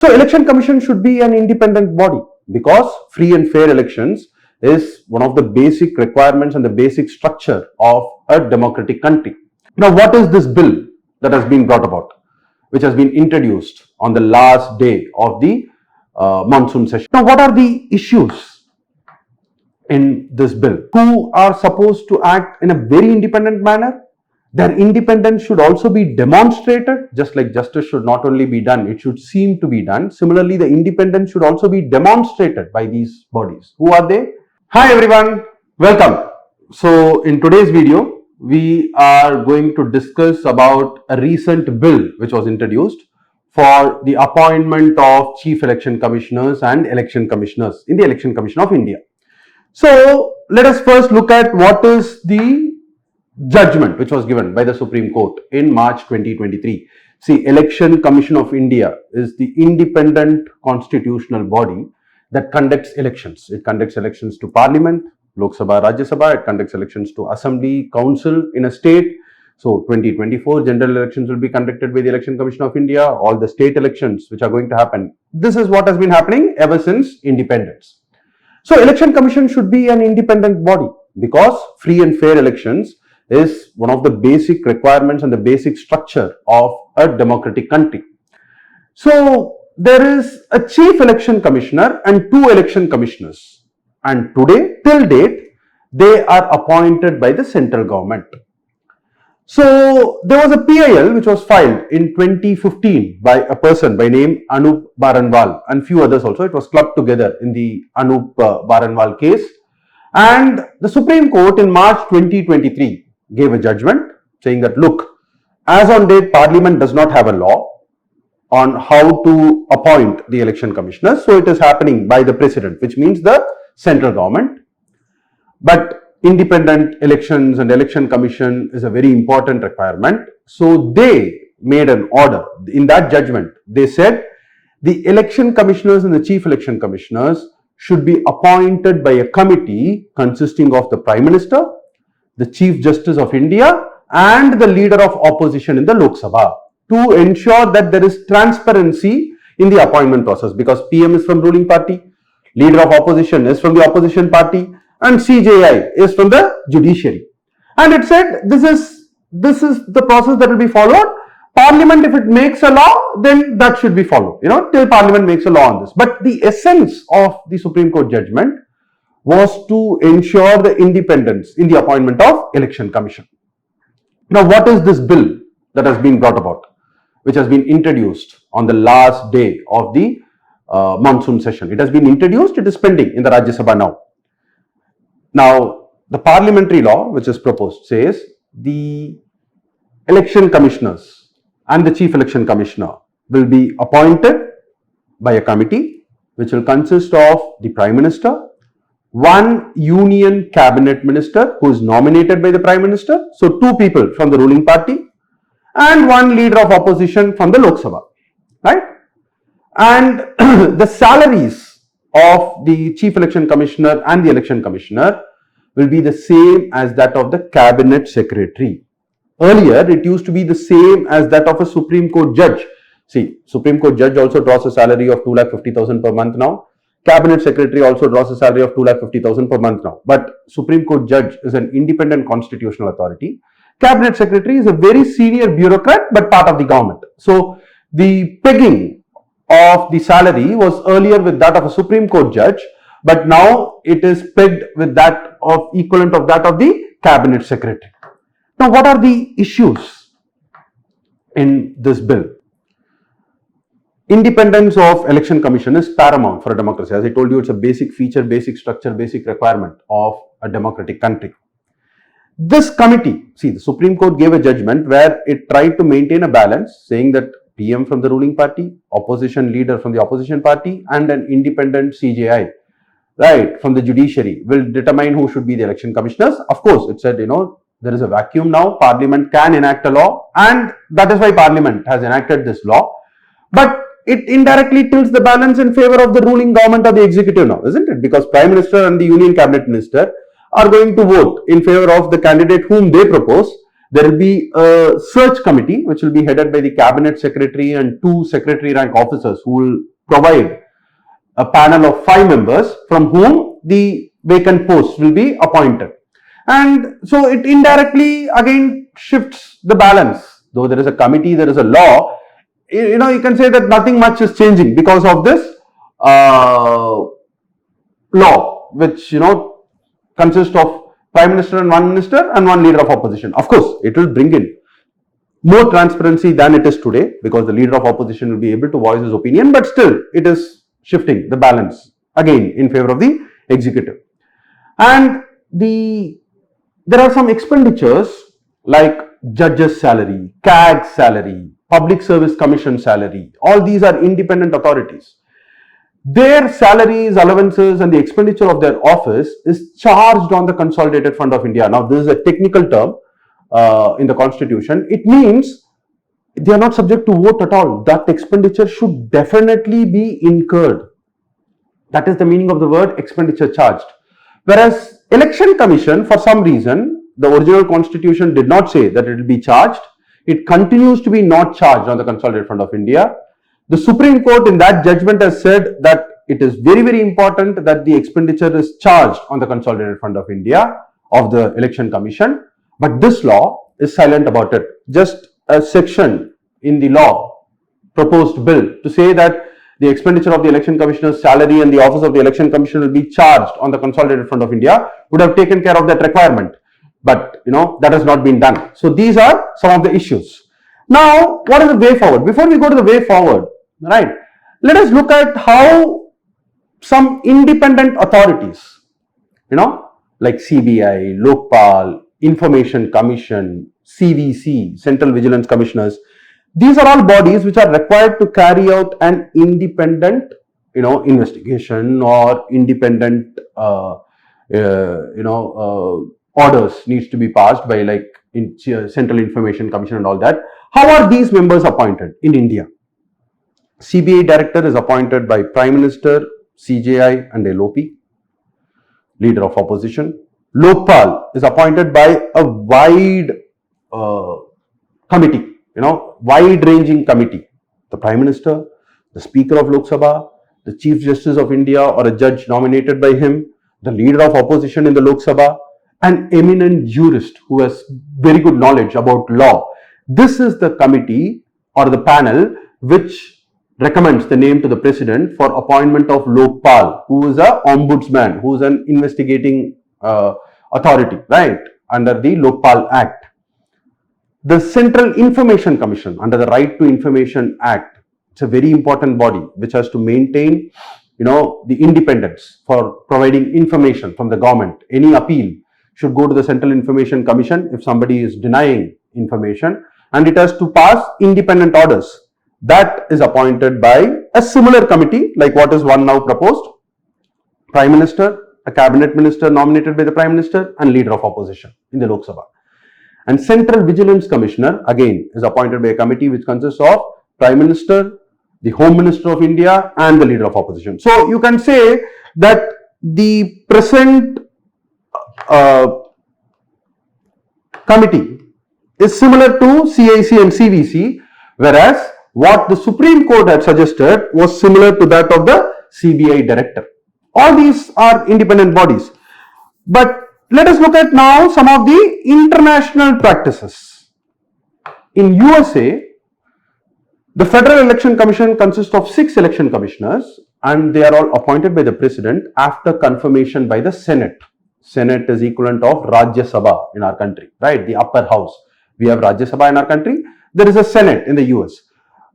So election commission should be an independent body because free and fair elections is one of the basic requirements and the basic structure of a democratic country. Now, what is this bill that has been brought about, which has been introduced on the last day of the monsoon session? Now, what are the issues in this bill? Who are supposed to act in a very independent manner? Their independence should also be demonstrated, just like justice should not only be done, it should seem to be done. Similarly, the independence should also be demonstrated by these bodies. Who are they? Hi everyone, welcome. So in today's video, we are going to discuss about a recent bill which was introduced for the appointment of chief election commissioners and election commissioners in the Election Commission of India. So let us first look at what is the judgment which was given by the Supreme Court in March 2023. See, Election Commission of India is the independent constitutional body that conducts elections. It conducts elections to Parliament, Lok Sabha, Rajya Sabha. It conducts elections to Assembly, Council in a state. So 2024 general elections will be conducted by the Election Commission of India. All the state elections which are going to happen. This is what has been happening ever since independence. So Election Commission should be an independent body because free and fair elections is one of the basic requirements and the basic structure of a democratic country. So there is a chief election commissioner and two election commissioners, and today till date they are appointed by the central government. So there was a PIL which was filed in 2015 by a person by name Anup Baranwal and few others also. It was clubbed together in the Anup Baranwal case, and the Supreme Court in March 2023 gave a judgment saying that, look, as on date, Parliament does not have a law on how to appoint the election commissioners. So it is happening by the president, which means the central government. But independent elections and election commission is a very important requirement. So they made an order. In that judgment, they said the election commissioners and the chief election commissioners should be appointed by a committee consisting of the Prime Minister, the Chief Justice of India and the leader of opposition in the Lok Sabha, to ensure that there is transparency in the appointment process, because PM is from ruling party, leader of opposition is from the opposition party, and CJI is from the judiciary. And it said this is the process that will be followed. Parliament, if it makes a law, then that should be followed, till Parliament makes a law on this. But the essence of the Supreme Court judgment was to ensure the independence in the appointment of election commission. Now, what is this bill that has been brought about, which has been introduced on the last day of the monsoon session? It has been introduced, it is pending in the Rajya Sabha now. Now, the parliamentary law which is proposed says the election commissioners and the chief election commissioner will be appointed by a committee which will consist of the Prime Minister, one union cabinet minister who is nominated by the Prime Minister, so two people from the ruling party, and one leader of opposition from the Lok Sabha, right? And the salaries of the chief election commissioner and the election commissioner will be the same as that of the cabinet secretary. Earlier, it used to be the same as that of a Supreme Court judge. See, Supreme Court judge also draws a salary of 2,50,000 per month now. Cabinet secretary also draws a salary of 2,50,000 per month now. But Supreme Court judge is an independent constitutional authority. Cabinet secretary is a very senior bureaucrat but part of the government. So the pegging of the salary was earlier with that of a Supreme Court judge, but now it is pegged with that of equivalent of that of the cabinet secretary. Now, what are the issues in this bill? Independence of election commission is paramount for a democracy. As I told you, it's a basic feature, basic structure, basic requirement of a democratic country. This committee, see, the Supreme Court gave a judgment where it tried to maintain a balance, saying that PM from the ruling party, opposition leader from the opposition party, and an independent CJI, right, from the judiciary will determine who should be the election commissioners. Of course, it said, there is a vacuum now. Parliament can enact a law, and that is why Parliament has enacted this law. But it indirectly tilts the balance in favor of the ruling government or the executive now, isn't it? Because Prime Minister and the Union Cabinet Minister are going to vote in favor of the candidate whom they propose, There will be a search committee which will be headed by the cabinet secretary and 2 secretary rank officers who will provide a panel of 5 members from whom the vacant posts will be appointed. And so it indirectly again shifts the balance. Though there is a committee, there is a law, you can say that nothing much is changing because of this law, which consists of Prime Minister and 1 minister and 1 leader of opposition. Of course, it will bring in more transparency than it is today, because the leader of opposition will be able to voice his opinion, but still it is shifting the balance again in favor of the executive. And there are some expenditures like judge's salary, CAG salary, Public Service Commission salary. All these are independent authorities. Their salaries, allowances and the expenditure of their office is charged on the Consolidated Fund of India. Now, this is a technical term in the constitution. It means they are not subject to vote at all. That expenditure should definitely be incurred. That is the meaning of the word expenditure charged. Whereas Election Commission, for some reason, the original constitution did not say that it will be charged. It continues to be not charged on the Consolidated Fund of India. The Supreme Court in that judgment has said that it is very, very important that the expenditure is charged on the Consolidated Fund of India of the Election Commission. But this law is silent about it. Just a section in the law, proposed bill, to say that the expenditure of the Election Commissioner's salary and the office of the Election Commissioner will be charged on the Consolidated Fund of India would have taken care of that requirement. But, that has not been done. So, these are some of the issues. Now, what is the way forward? Before we go to the way forward, right, let us look at how some independent authorities, like CBI, Lokpal, Information Commission, CVC, Central Vigilance Commissioners, these are all bodies which are required to carry out an independent, investigation or independent, orders needs to be passed by Central Information Commission and all that. How are these members appointed in India? CBI director is appointed by Prime Minister, CJI and LOP, leader of opposition. Lokpal is appointed by a wide committee, wide-ranging committee. The Prime Minister, the Speaker of Lok Sabha, the Chief Justice of India or a judge nominated by him, the leader of opposition in the Lok Sabha, an eminent jurist who has very good knowledge about law. This is the committee or the panel which recommends the name to the President for appointment of Lokpal, who is an ombudsman, who is an investigating authority, right, under the Lokpal Act. The Central Information Commission under the Right to Information Act, it's a very important body which has to maintain, the independence for providing information from the government. Any appeal should go to the Central Information Commission if somebody is denying information, and it has to pass independent orders. That is appointed by a similar committee like what is one now proposed. Prime Minister, a cabinet minister nominated by the Prime Minister and leader of opposition in the Lok Sabha. And Central Vigilance Commissioner again is appointed by a committee which consists of Prime Minister, the Home Minister of India and the leader of opposition. So you can say that the present committee is similar to CIC and CVC, whereas what the Supreme Court had suggested was similar to that of the CBI director. All these are independent bodies. But let us look at now some of the international practices. In USA, the Federal Election Commission consists of 6 election commissioners and they are all appointed by the President after confirmation by the Senate. Senate is equivalent of Rajya Sabha in our country, right? The upper house. We have Rajya Sabha in our country. There is a Senate in the US.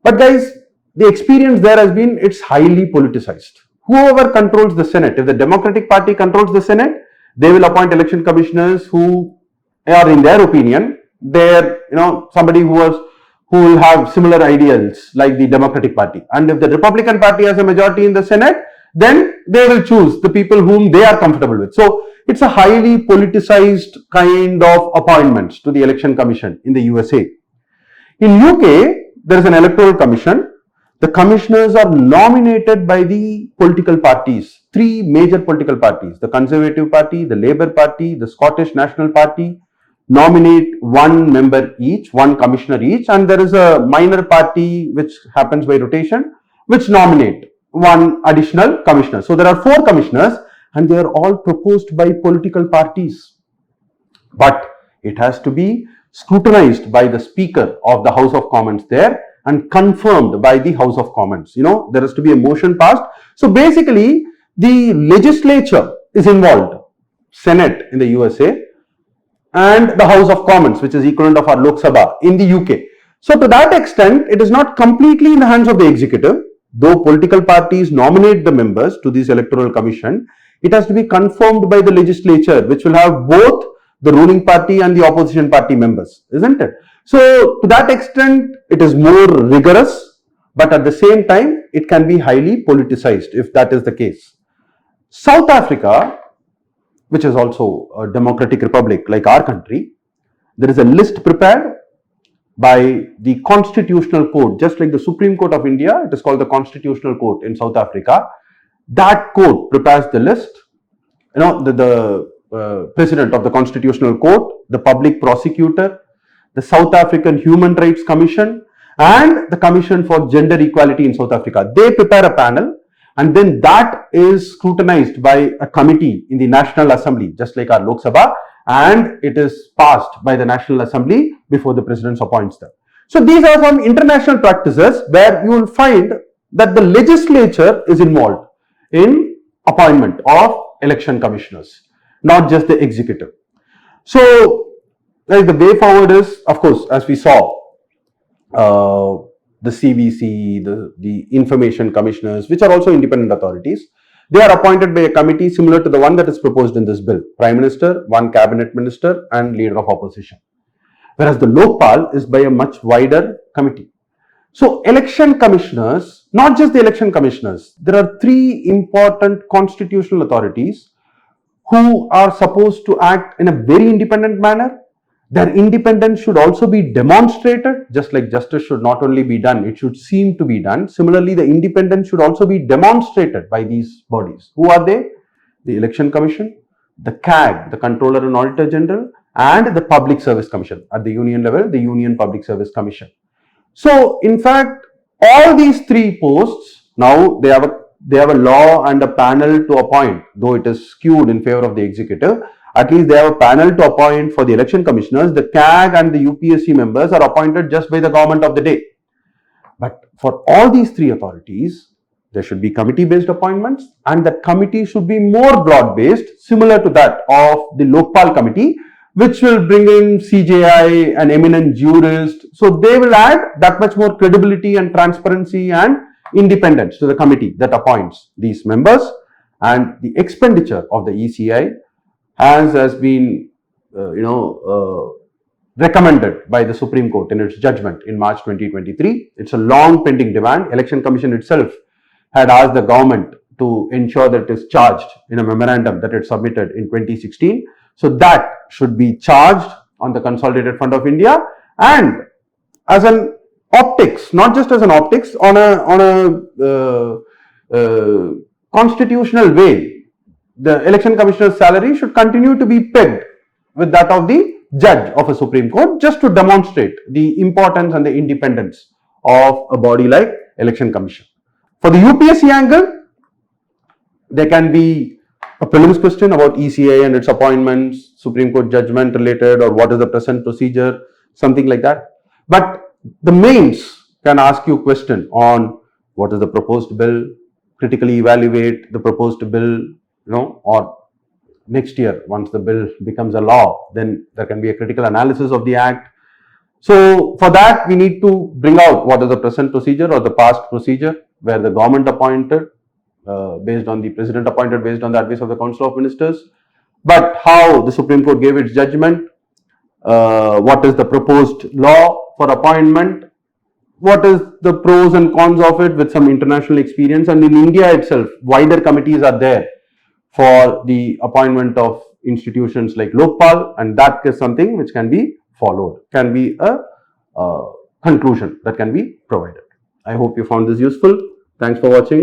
But guys, the experience there has been, it's highly politicized. Whoever controls the Senate, if the Democratic Party controls the Senate, they will appoint election commissioners who are, in their opinion, they're, somebody who will have similar ideals like the Democratic Party. And if the Republican Party has a majority in the Senate, then they will choose the people whom they are comfortable with. So it's a highly politicized kind of appointments to the Election Commission in the USA. In UK, there is an electoral commission. The commissioners are nominated by the political parties, 3 major political parties, the Conservative Party, the Labour Party, the Scottish National Party. nominate one member each, one commissioner each, and there is a minor party which happens by rotation, which nominate one additional commissioner. So there are 4 commissioners and they are all proposed by political parties. But it has to be scrutinized by the Speaker of the House of Commons there and confirmed by the House of Commons. There has to be a motion passed. So basically, the legislature is involved, Senate in the USA, and the House of Commons, which is equivalent of our Lok Sabha in the UK. So to that extent, it is not completely in the hands of the executive. Though political parties nominate the members to this electoral commission, it has to be confirmed by the legislature, which will have both the ruling party and the opposition party members, isn't it? So to that extent, it is more rigorous, but at the same time, it can be highly politicized if that is the case. South Africa, which is also a democratic republic like our country, there is a list prepared by the Constitutional Court, just like the Supreme Court of India, it is called the Constitutional Court in South Africa. That court prepares the list. The president of the Constitutional Court, the public prosecutor, the South African Human Rights Commission, and the Commission for Gender Equality in South Africa. They prepare a panel, and then that is scrutinized by a committee in the National Assembly, just like our Lok Sabha, and it is passed by the National Assembly before the president appoints them. So these are some international practices where you will find that the legislature is involved in appointment of election commissioners, not just the executive. So the way forward is, of course, as we saw, the CVC, the information commissioners, which are also independent authorities, they are appointed by a committee similar to the one that is proposed in this bill. Prime Minister, one cabinet minister, and leader of opposition. Whereas the Lokpal is by a much wider committee. So election commissioners, not just the election commissioners, there are 3 important constitutional authorities who are supposed to act in a very independent manner. Their independence should also be demonstrated, just like justice should not only be done, it should seem to be done. Similarly, the independence should also be demonstrated by these bodies. Who are they? The Election Commission, the CAG, the Controller and Auditor General, and the Public Service Commission. At the union level, the Union Public Service Commission. So, in fact, all these 3 posts, now they have a law and a panel to appoint, though it is skewed in favor of the executive. At least they have a panel to appoint for the election commissioners. The CAG and the UPSC members are appointed just by the government of the day. But for all these 3 authorities, there should be committee-based appointments, and that committee should be more broad-based, similar to that of the Lokpal committee, which will bring in CJI, an eminent jurist. So they will add that much more credibility and transparency and independence to the committee that appoints these members. And the expenditure of the ECI has been recommended by the Supreme Court in its judgment in March 2023. It's a long pending demand. Election Commission itself had asked the government to ensure that it is charged in a memorandum that it submitted in 2016. So that should be charged on the Consolidated Fund of India, and as an optics, not just as an optics, on a constitutional way, the election commissioner's salary should continue to be pegged with that of the judge of a Supreme Court, just to demonstrate the importance and the independence of a body like Election Commission. For the UPSC angle, there can be a prelims question about ECI and its appointments, Supreme Court judgment related, or what is the present procedure, something like that. But the mains can ask you a question on what is the proposed bill, critically evaluate the proposed bill, or next year, once the bill becomes a law, then there can be a critical analysis of the act. So for that, we need to bring out what is the present procedure or the past procedure, where the government appointed based on the president appointed based on the advice of the Council of Ministers, but how the Supreme Court gave its judgment, what is the proposed law for appointment, what is the pros and cons of it with some international experience, and in India itself, wider committees are there for the appointment of institutions like Lokpal, and that is something which can be followed, can be a conclusion that can be provided. I hope you found this useful. Thanks for watching.